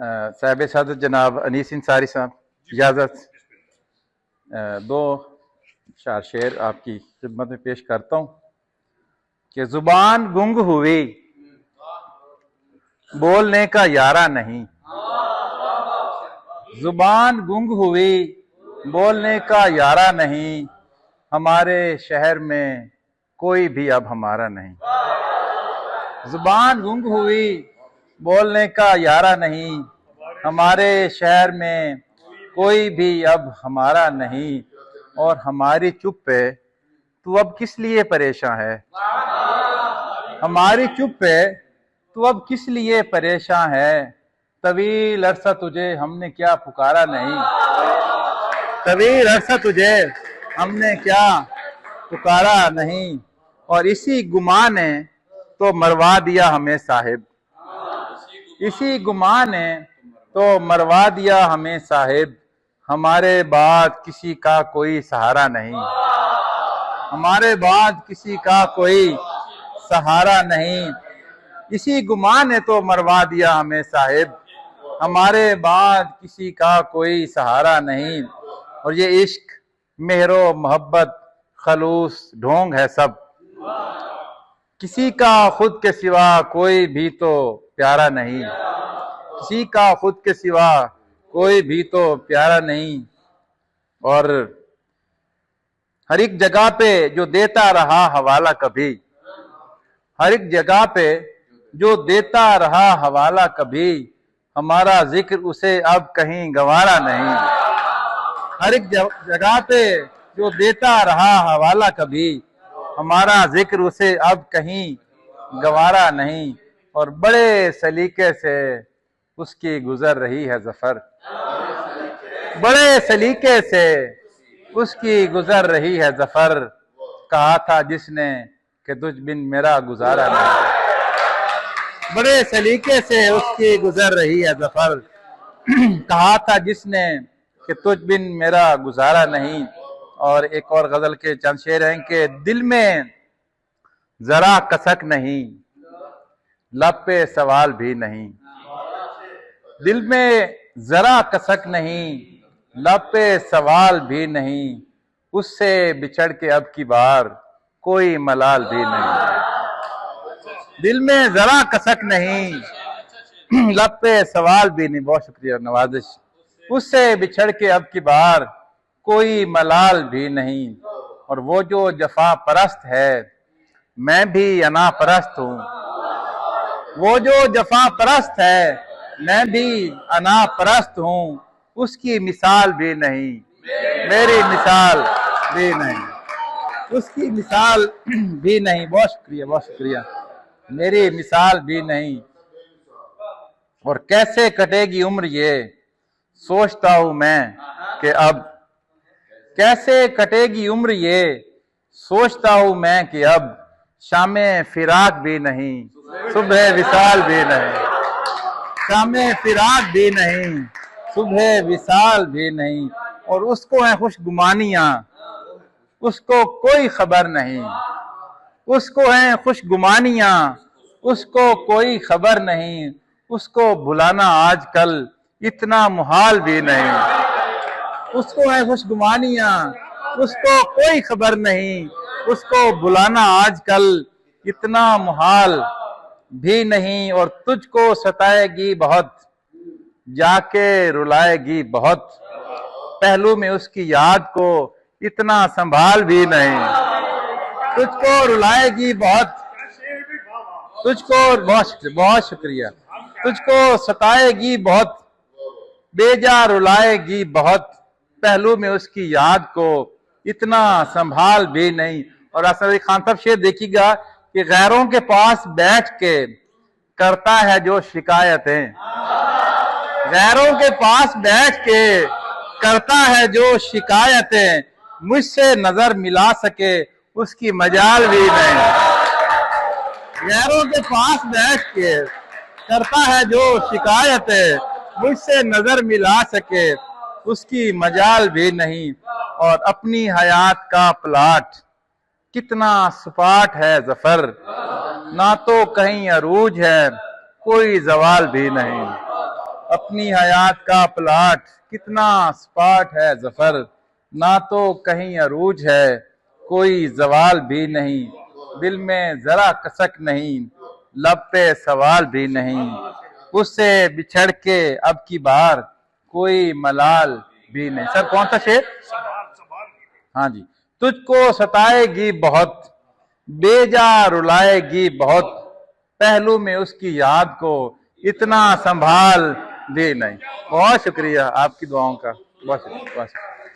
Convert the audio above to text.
साहिब सादत जनाब अनीस इंसारी साहब, इजाज़त। दो चार शेर आपकी खिदमत में पेश करता हूँ कि जुबान गुंग हुई बोलने का यारा नहीं, जुबान गुंग हुई बोलने का यारा नहीं, हमारे शहर में कोई भी अब हमारा नहीं। जुबान गुंग हुई बोलने का यारा नहीं, हमारे शहर में कोई भी अब हमारा नहीं। और हमारी चुप पे तू अब किस लिए परेशान है, हमारी चुप पे तू अब किस लिए परेशान है। तवील अरसा तुझे हमने क्या पुकारा नहीं, तवील अरसा तुझे हमने क्या पुकारा नहीं। और इसी गुमा ने तो मरवा दिया हमें साहिब, इसी गुमा ने तो मरवा दिया हमें साहिब। हमारे बाद किसी का कोई सहारा नहीं, हमारे बाद किसी का कोई सहारा नहीं। इसी गुमा ने तो मरवा दिया हमें साहिब, हमारे बाद किसी का कोई सहारा नहीं। और ये इश्क मेहरो मोहब्बत खलूस ढोंग है सब, किसी का खुद के सिवा कोई भी तो प्यारा नहीं, किसी का खुद के सिवा कोई भी तो प्यारा नहीं। और हर एक जगह पे जो देता रहा हवाला कभी, हर एक जगह पे जो देता रहा हवाला कभी, हमारा जिक्र उसे अब कहीं गवारा नहीं। हर एक जगह पे जो देता रहा हवाला कभी, हमारा जिक्र उसे अब कहीं गवारा नहीं। और बड़े सलीके से उसकी गुजर रही है जफर, बड़े सलीके से उसकी गुजर रही है जफर। कहा था जिसने कि तुझ बिन मेरा गुजारा नहीं, बड़े सलीके से उसकी गुजर रही है जफर। कहा था जिसने कि तुझ बिन मेरा गुजारा नहीं। और एक और गजल के चंद शेर हैं कि दिल में जरा कसक नहीं, लब पे सवाल भी नहीं, दिल में जरा कसक नहीं, लब पे सवाल भी नहीं, उससे बिछड़ के अब की बार कोई मलाल भी नहीं। दिल में जरा कसक नहीं, लब पे सवाल भी नहीं। बहुत शुक्रिया नवाजिश। उससे बिछड़ के अब की बार कोई मलाल भी नहीं। और वो जो जफा परस्त है मैं भी अना परस्त हूँ, वो जो जफा परस्त है मैं भी अना परस्त हूँ, उसकी मिसाल भी नहीं, मेरी मिसाल भी नहीं, उसकी मिसाल भी नहीं। बहुत शुक्रिया, बहुत शुक्रिया। मेरी मिसाल भी नहीं। और कैसे कटेगी उम्र ये सोचता हूं मैं कि अब, कैसे कटेगी उम्र ये सोचता हूं मैं कि अब, शामे फिराक भी नहीं, सुबह विसाल भी नहीं, शामे फिराक भी नहीं, सुबह विसाल भी नहीं। और उसको है खुशगुमानियां, उसको कोई खबर नहीं, उसको है खुशगुमानियां, उसको कोई खबर नहीं, उसको भुलाना आजकल इतना मुहाल भी नहीं। उसको है खुशगुमानियां, उसको कोई खबर नहीं, उसको भुलाना आजकल इतना मुहाल भी नहीं। और तुझको सताएगी बहुत, जाके रुलाएगी बहुत, पहलू में उसकी याद को इतना संभाल भी नहीं। तुझको रुलाएगी बहुत, तुझको बहुत शुक्रिया, तुझको सताएगी बहुत, बेजा रुलाएगी बहुत, पहलू में उसकी याद को इतना संभाल भी नहीं। और असद अली खान साहब शेर देखिएगा कि गैरों के पास बैठ के करता है जो शिकायतें, गैरों के पास बैठ के करता है जो शिकायतें, मुझसे नजर मिला सके उसकी मजाल भी नहीं। गैरों के पास बैठ के करता है जो शिकायतें, मुझसे नजर मिला सके उसकी मजाल भी नहीं। और अपनी हयात का प्लाट कितना सपाट है जफर, ना तो कहीं अरूज है कोई जवाल भी नहीं। अपनी हयात का प्लाट कितना स्पाट है जफर, ना तो कहीं अरूज है कोई जवाल भी नहीं, दिल में जरा कसक नहीं लब पे सवाल भी नहीं, उससे बिछड़ के अब की बार कोई मलाल भी नहीं। सर कौन सा शेर? हाँ जी। तुझको सताएगी बहुत, बेजा रुलाएगी बहुत, पहलू में उसकी याद को इतना संभाल भी नहीं। बहुत शुक्रिया आपकी दुआओं का, बहुत शुक्रिया।